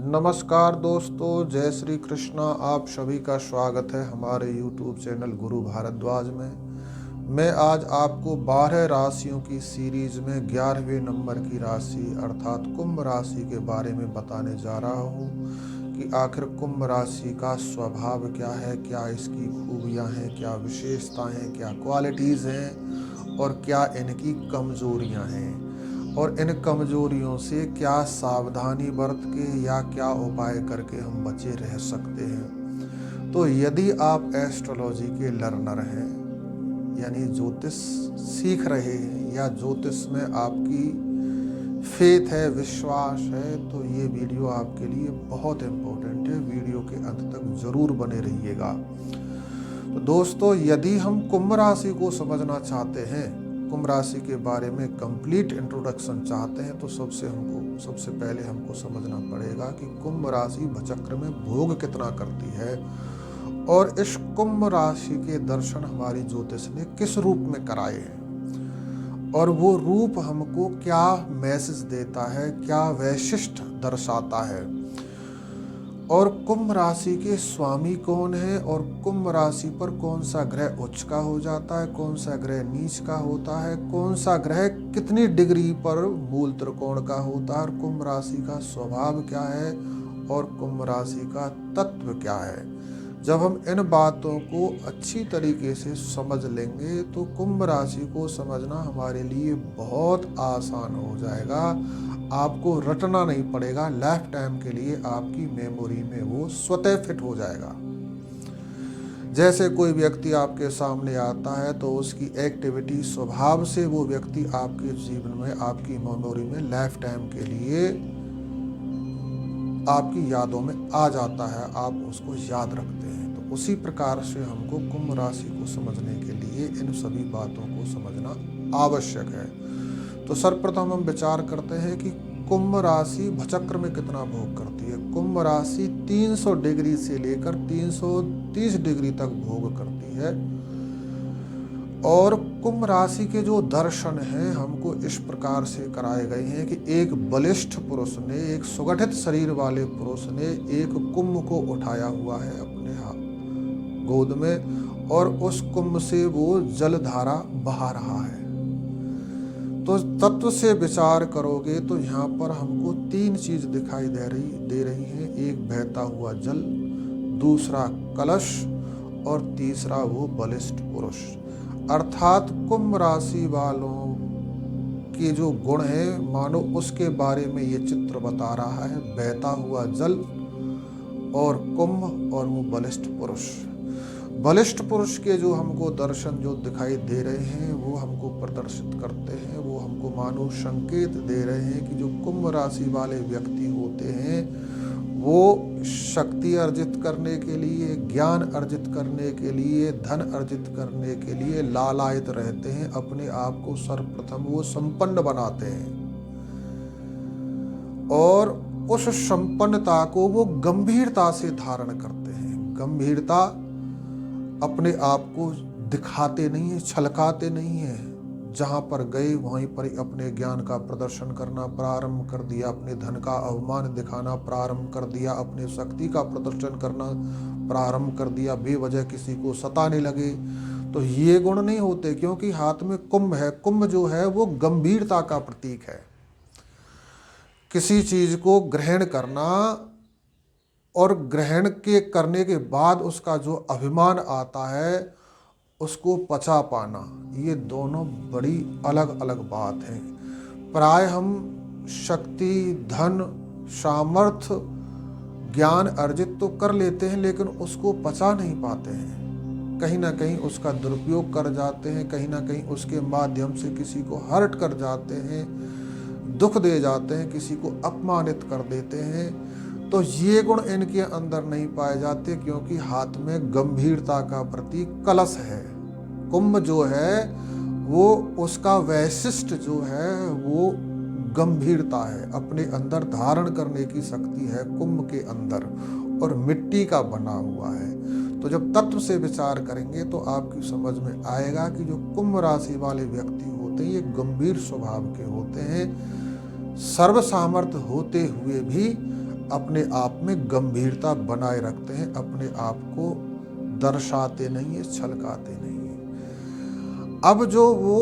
नमस्कार दोस्तों, जय श्री कृष्णा। आप सभी का स्वागत है हमारे YouTube चैनल गुरु भारद्वाज में। मैं आज आपको 12 राशियों की सीरीज में 11वें नंबर की राशि अर्थात कुंभ राशि के बारे में बताने जा रहा हूँ कि आखिर कुंभ राशि का स्वभाव क्या है, क्या इसकी खूबियाँ हैं, क्या विशेषताएं हैं, क्या क्वालिटीज़ हैं और क्या इनकी कमजोरियाँ हैं और इन कमजोरियों से क्या सावधानी बरत के या क्या उपाय करके हम बचे रह सकते हैं। तो यदि आप एस्ट्रोलॉजी के लर्नर हैं यानी ज्योतिष सीख रहे हैं या ज्योतिष में आपकी फेथ है, विश्वास है, तो ये वीडियो आपके लिए बहुत इम्पोर्टेंट है। वीडियो के अंत तक जरूर बने रहिएगा। तो दोस्तों, यदि हम कुंभ राशि को समझना चाहते हैं, कुंभ राशि के बारे में कंप्लीट इंट्रोडक्शन चाहते हैं, तो सबसे पहले हमको समझना पड़ेगा कि कुंभ राशि भचक्र में भोग कितना करती है और इस कुंभ राशि के दर्शन हमारी ज्योतिष ने किस रूप में कराए हैं और वो रूप हमको क्या मैसेज देता है, क्या वैशिष्ट दर्शाता है और कुंभ राशि के स्वामी कौन है और कुंभ राशि पर कौन सा ग्रह उच्च का हो जाता है, कौन सा ग्रह नीच का होता है, कौन सा ग्रह कितनी डिग्री पर मूल त्रिकोण का होता है और कुंभ राशि का स्वभाव क्या है और कुंभ राशि का तत्व क्या है। जब हम इन बातों को अच्छी तरीके से समझ लेंगे तो कुंभ राशि को समझना हमारे लिए बहुत आसान हो जाएगा। आपको रटना नहीं पड़ेगा, लाइफ टाइम के लिए आपकी मेमोरी में वो स्वतः फिट हो जाएगा। जैसे कोई व्यक्ति आपके सामने आता है तो उसकी एक्टिविटी स्वभाव से वो व्यक्ति आपके जीवन में, आपकी मेमोरी में लाइफ टाइम के लिए आपकी यादों में आ जाता है, आप उसको याद रखते हैं। तो उसी प्रकार से हमको कुंभ राशि को समझने के लिए इन सभी बातों को समझना आवश्यक है। तो सर्वप्रथम हम विचार करते हैं कि कुंभ राशि भचक्र में कितना भोग करती है। कुंभ राशि 300 डिग्री से लेकर 330 डिग्री तक भोग करती है और कुंभ राशि के जो दर्शन हैं हमको इस प्रकार से कराए गए हैं कि एक बलिष्ठ पुरुष ने, एक सुगठित शरीर वाले पुरुष ने एक कुंभ को उठाया हुआ है अपने हाथ गोद में और उस कुंभ से वो जलधारा बहा रहा है। तो तत्व से विचार करोगे तो यहाँ पर हमको 3 चीज दिखाई दे रही हैं। एक बहता हुआ जल, दूसरा कलश और तीसरा वो बलिष्ठ पुरुष। अर्थात कुंभ राशि वालों के जो गुण हैं मानो उसके बारे में ये चित्र बता रहा है। बहता हुआ जल और कुंभ और वो बलिष्ठ पुरुष। बलिष्ठ पुरुष के जो हमको दर्शन जो दिखाई दे रहे हैं वो हमको प्रदर्शित करते हैं, वो हमको मानो संकेत दे रहे हैं कि जो कुंभ राशि वाले व्यक्ति होते हैं वो शक्ति अर्जित करने के लिए, ज्ञान अर्जित करने के लिए, धन अर्जित करने के लिए लालायित रहते हैं। अपने आप को सर्वप्रथम वो संपन्न बनाते हैं और उस संपन्नता को वो गंभीरता से धारण करते हैं। गंभीरता अपने आप को दिखाते नहीं है, छलकाते नहीं है। जहाँ पर गए वहीं पर अपने ज्ञान का प्रदर्शन करना प्रारंभ कर दिया, अपने धन का अवमान दिखाना प्रारंभ कर दिया, अपने शक्ति का प्रदर्शन करना प्रारंभ कर दिया, बेवजह किसी को सताने लगे। तो ये गुण नहीं होते क्योंकि हाथ में कुंभ है। कुंभ जो है वो गंभीरता का प्रतीक है। किसी चीज को ग्रहण करना और ग्रहण के करने के बाद उसका जो अभिमान आता है उसको पचा पाना, ये दोनों बड़ी अलग अलग बात है। प्राय हम शक्ति, धन, सामर्थ्य, ज्ञान अर्जित तो कर लेते हैं लेकिन उसको पचा नहीं पाते हैं। कहीं ना कहीं उसका दुरुपयोग कर जाते हैं, कहीं ना कहीं उसके माध्यम से किसी को हर्ट कर जाते हैं, दुख दे जाते हैं, किसी को अपमानित कर देते हैं। तो ये गुण इनके अंदर नहीं पाए जाते क्योंकि हाथ में गंभीरता का प्रतीक कलश है। कुंभ जो है वो उसका वैशिष्ट जो है वो गंभीरता है, अपने अंदर धारण करने की शक्ति है कुंभ के अंदर और मिट्टी का बना हुआ है। तो जब तत्व से विचार करेंगे तो आपकी समझ में आएगा कि जो कुंभ राशि वाले व्यक्ति होते हैं ये गंभीर स्वभाव के होते हैं। सर्व सामर्थ्य होते हुए भी अपने आप में गंभीरता बनाए रखते हैं, अपने आप को दर्शाते नहीं है, छलकाते नहीं है। अब जो वो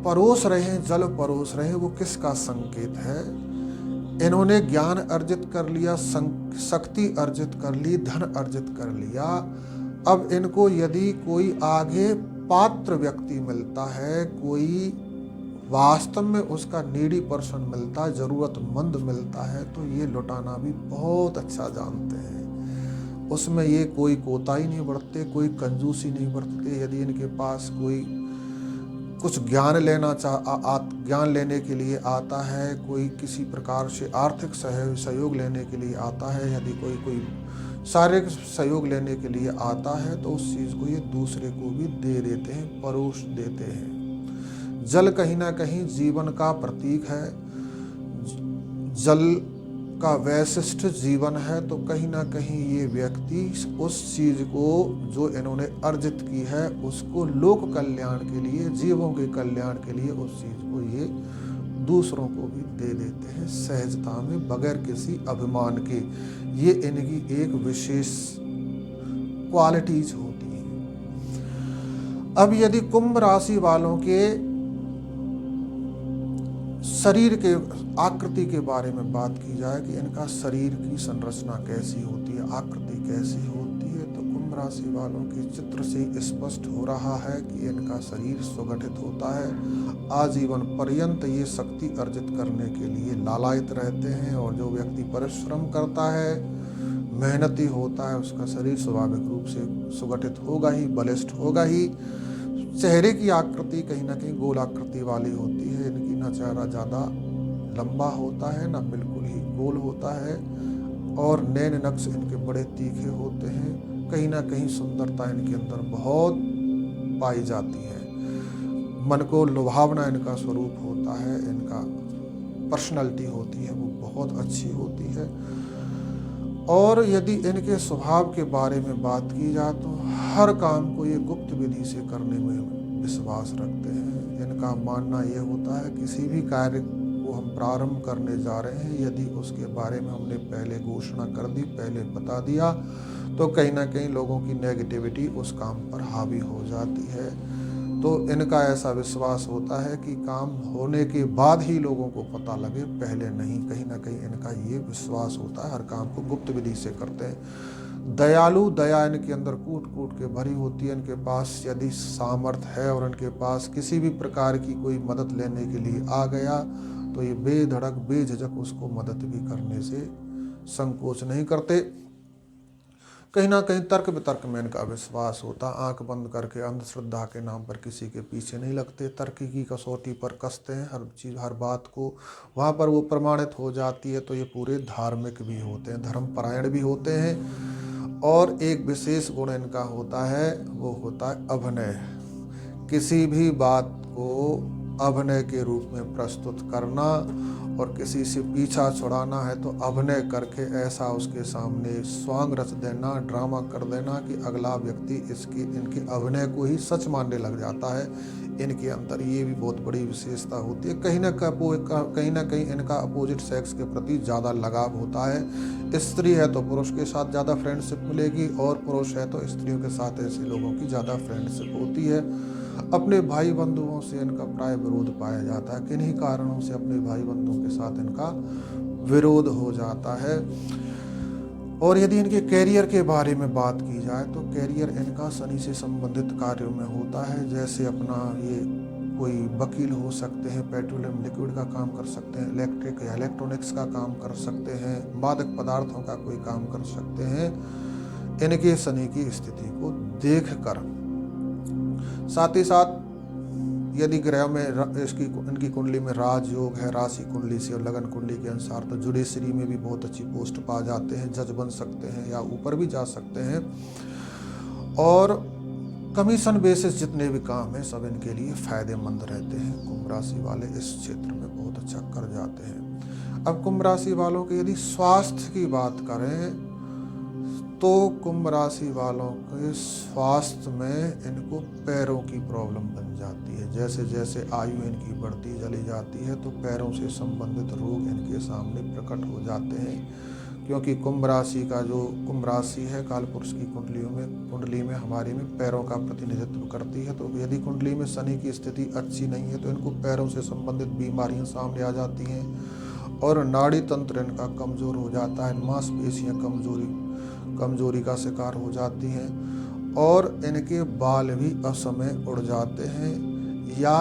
परोस रहे हैं, जल परोस रहे हैं, वो किसका संकेत है? इन्होंने ज्ञान अर्जित कर लिया, शक्ति अर्जित कर ली, धन अर्जित कर लिया। अब इनको यदि कोई आगे पात्र व्यक्ति मिलता है, कोई वास्तव में उसका नीडी पर्सन मिलता है, जरूरतमंद मिलता है, तो ये लुटाना भी बहुत अच्छा जानते हैं। उसमें ये कोई कोताही नहीं बरतते, कोई कंजूसी नहीं बरतते। यदि इनके पास कोई कुछ ज्ञान लेने के लिए आता है, कोई किसी प्रकार से आर्थिक सहयोग लेने के लिए आता है, यदि कोई शारीरिक सहयोग लेने के लिए आता है, तो उस चीज़ को ये दूसरे को भी दे देते हैं, परोस देते हैं। जल कहीं ना कहीं जीवन का प्रतीक है, जल का वैशिष्ट जीवन है। तो कहीं ना कहीं ये व्यक्ति उस चीज़ को जो इन्होंने अर्जित की है, उसको लोक कल्याण के लिए, जीवों के कल्याण के लिए, उस चीज़ को ये दूसरों को भी दे देते हैं सहजता में, बगैर किसी अभिमान के। ये इनकी एक विशेष क्वालिटीज होती है। अब यदि कुंभ राशि वालों के शरीर के आकृति के बारे में बात की जाए कि इनका शरीर की संरचना कैसी होती है, आकृति कैसी होती है, तो कुंभ राशि वालों के चित्र से स्पष्ट हो रहा है कि इनका शरीर सुगठित होता है। आजीवन पर्यंत ये शक्ति अर्जित करने के लिए लालायित रहते हैं, और जो व्यक्ति परिश्रम करता है, मेहनती होता है, उसका शरीर स्वाभाविक रूप से सुगठित होगा ही, बलिष्ठ होगा ही। चेहरे की आकृति कहीं ना कहीं गोलाकृति वाली होती है। इनकी ना चेहरा ज़्यादा लंबा होता है, ना बिल्कुल ही गोल होता है, और नैन नक्श इनके बड़े तीखे होते हैं। कहीं ना कहीं सुंदरता इनके अंदर बहुत पाई जाती है। मन को लुभावना इनका स्वरूप होता है, इनका पर्सनैलिटी होती है वो बहुत अच्छी होती है। और यदि इनके स्वभाव के बारे में बात की जाए तो हर काम को ये गुप्त विधि से करने में विश्वास रखते हैं। इनका मानना ये होता है किसी भी कार्य को हम प्रारंभ करने जा रहे हैं, यदि उसके बारे में हमने पहले घोषणा कर दी, पहले बता दिया, तो कहीं ना कहीं लोगों की नेगेटिविटी उस काम पर हावी हो जाती है। तो इनका ऐसा विश्वास होता है कि काम होने के बाद ही लोगों को पता लगे, पहले नहीं। कहीं ना कहीं इनका ये विश्वास होता है, हर काम को गुप्त विधि से करते हैं। दयालु, दया इनके अंदर कूट कूट के भरी होती है। इनके पास यदि सामर्थ्य है और इनके पास किसी भी प्रकार की कोई मदद लेने के लिए आ गया, तो ये बेधड़क बेझिझक उसको मदद भी करने से संकोच नहीं करते। कहीं ना कहीं तर्क वितर्क में इनका विश्वास होता, आंख बंद करके अंधश्रद्धा के नाम पर किसी के पीछे नहीं लगते, तर्क की कसौटी पर कसते हैं। हर चीज़, हर बात को वहाँ पर वो प्रमाणित हो जाती है। तो ये पूरे धार्मिक भी होते हैं, धर्मपरायण भी होते हैं। और एक विशेष गुण इनका होता है, वो होता है अभिनय। किसी भी बात को अभिनय के रूप में प्रस्तुत करना, और किसी से पीछा छुड़ाना है तो अभिनय करके ऐसा उसके सामने स्वांग रच देना, ड्रामा कर देना कि अगला व्यक्ति इनके अभिनय को ही सच मानने लग जाता है। इनके अंदर ये भी बहुत बड़ी विशेषता होती है। कहीं ना कहीं इनका अपोजिट सेक्स के प्रति ज़्यादा लगाव होता है। स्त्री है तो पुरुष के साथ ज़्यादा फ्रेंडशिप मिलेगी, और पुरुष है तो स्त्रियों के साथ ऐसे लोगों की ज़्यादा फ्रेंडशिप होती है। अपने भाई बंधुओं से इनका प्राय विरोध पाया जाता है। किन्हीं कारणों से अपने भाई बंधुओं के साथ इनका विरोध हो जाता है। और यदि इनके कैरियर के बारे में बात की जाए तो कैरियर इनका शनि से संबंधित कार्यों में होता है। जैसे अपना ये कोई वकील हो सकते हैं, पेट्रोलियम लिक्विड का काम कर सकते हैं, इलेक्ट्रिक या इलेक्ट्रॉनिक्स का काम कर सकते हैं, मादक पदार्थों का कोई काम कर सकते हैं, इनके शनि की स्थिति को देखकर। साथ ही साथ यदि ग्रह में इनकी कुंडली में राजयोग है, राशि कुंडली से और लगन कुंडली के अनुसार, तो जुडिशरी में भी बहुत अच्छी पोस्ट पा जाते हैं, जज बन सकते हैं या ऊपर भी जा सकते हैं। और कमीशन बेसिस जितने भी काम हैं सब इनके लिए फायदेमंद रहते हैं। कुंभ राशि वाले इस क्षेत्र में बहुत अच्छा कर जाते हैं। अब कुंभ राशि वालों के यदि स्वास्थ्य की बात करें तो कुंभ राशि वालों के स्वास्थ्य में इनको पैरों की प्रॉब्लम बन जाती है। जैसे जैसे आयु इनकी बढ़ती चली जाती है तो पैरों से संबंधित रोग इनके सामने प्रकट हो जाते हैं। क्योंकि कुंभ राशि का जो कुंभ राशि है कालपुरुष की कुंडली में हमारी में पैरों का प्रतिनिधित्व करती है। तो यदि कुंडली में शनि की स्थिति अच्छी नहीं है तो इनको पैरों से संबंधित बीमारियां सामने आ जाती हैं और नाड़ी तंत्र इनका कमज़ोर हो जाता है, मांसपेशियां कमजोरी का शिकार हो जाती हैं और इनके बाल भी असमय उड़ जाते हैं या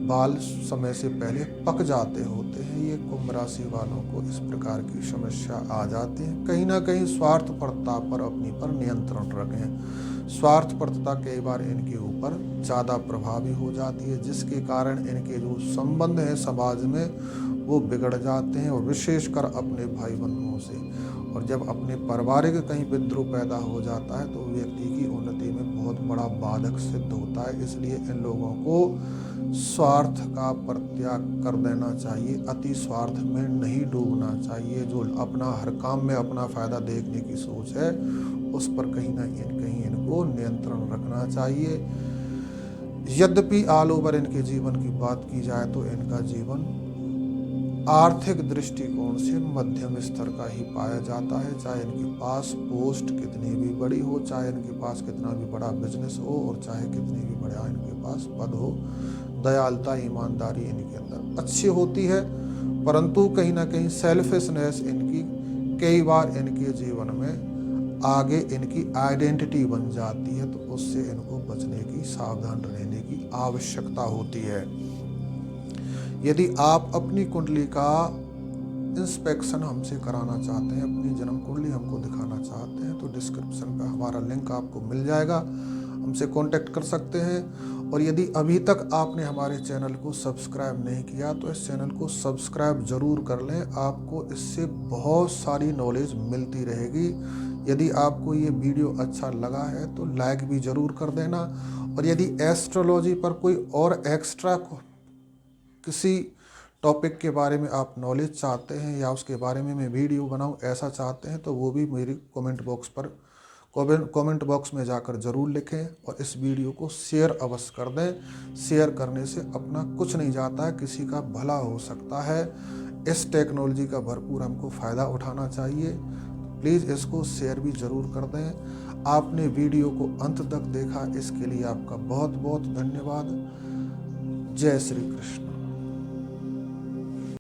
बाल समय से पहले पक जाते होते हैं। ये कुंभ राशि वालों को इस प्रकार की समस्या आ जाती है। कहीं ना कहीं स्वार्थपरता पर अपनी पर नियंत्रण रखें। स्वार्थपरता कई बार इनके ऊपर ज़्यादा प्रभावी हो जाती है, जिसके कारण इनके जो संबंध हैं समाज में वो बिगड़ जाते हैं और विशेषकर अपने भाई बंधुओं से। और जब अपने पारिवारिक कहीं विद्रोह पैदा हो जाता है तो व्यक्ति की उन्नति में बहुत बड़ा बाधक सिद्ध होता है। इसलिए इन लोगों को स्वार्थ का परित्याग कर देना चाहिए, अति स्वार्थ में नहीं डूबना चाहिए। जो अपना हर काम में अपना फायदा देखने की सोच है उस पर कहीं ना कहीं इनको नियंत्रण रखना चाहिए। यद्यपि ऑल ओवर इनके जीवन की बात की जाए तो इनका जीवन आर्थिक दृष्टिकोण से मध्यम स्तर का ही पाया जाता है। चाहे इनके पास पोस्ट कितनी भी बड़ी हो, चाहे इनके पास कितना भी बड़ा बिजनेस हो और चाहे कितनी भी बड़ा इनके पास पद हो, दयालुता ईमानदारी इनके अंदर अच्छी होती है। परंतु कहीं ना कहीं सेल्फिशनेस इनकी कई बार इनके जीवन में आगे इनकी आइडेंटिटी बन जाती है, तो उससे इनको बचने की, सावधान रहने की आवश्यकता होती है। यदि आप अपनी कुंडली का इंस्पेक्शन हमसे कराना चाहते हैं, अपनी जन्म कुंडली हमको दिखाना चाहते हैं, तो डिस्क्रिप्शन पर हमारा लिंक आपको मिल जाएगा, हमसे कांटेक्ट कर सकते हैं। और यदि अभी तक आपने हमारे चैनल को सब्सक्राइब नहीं किया तो इस चैनल को सब्सक्राइब ज़रूर कर लें, आपको इससे बहुत सारी नॉलेज मिलती रहेगी। यदि आपको ये वीडियो अच्छा लगा है तो लाइक भी ज़रूर कर देना। और यदि एस्ट्रोलॉजी पर कोई और एक्स्ट्रा किसी टॉपिक के बारे में आप नॉलेज चाहते हैं या उसके बारे में मैं वीडियो बनाऊं ऐसा चाहते हैं तो वो भी मेरी कमेंट बॉक्स में जाकर ज़रूर लिखें और इस वीडियो को शेयर अवश्य कर दें। शेयर करने से अपना कुछ नहीं जाता है, किसी का भला हो सकता है। इस टेक्नोलॉजी का भरपूर हमको फ़ायदा उठाना चाहिए। प्लीज़ इसको शेयर भी ज़रूर कर दें। आपने वीडियो को अंत तक देखा, इसके लिए आपका बहुत बहुत धन्यवाद। जय श्री कृष्ण।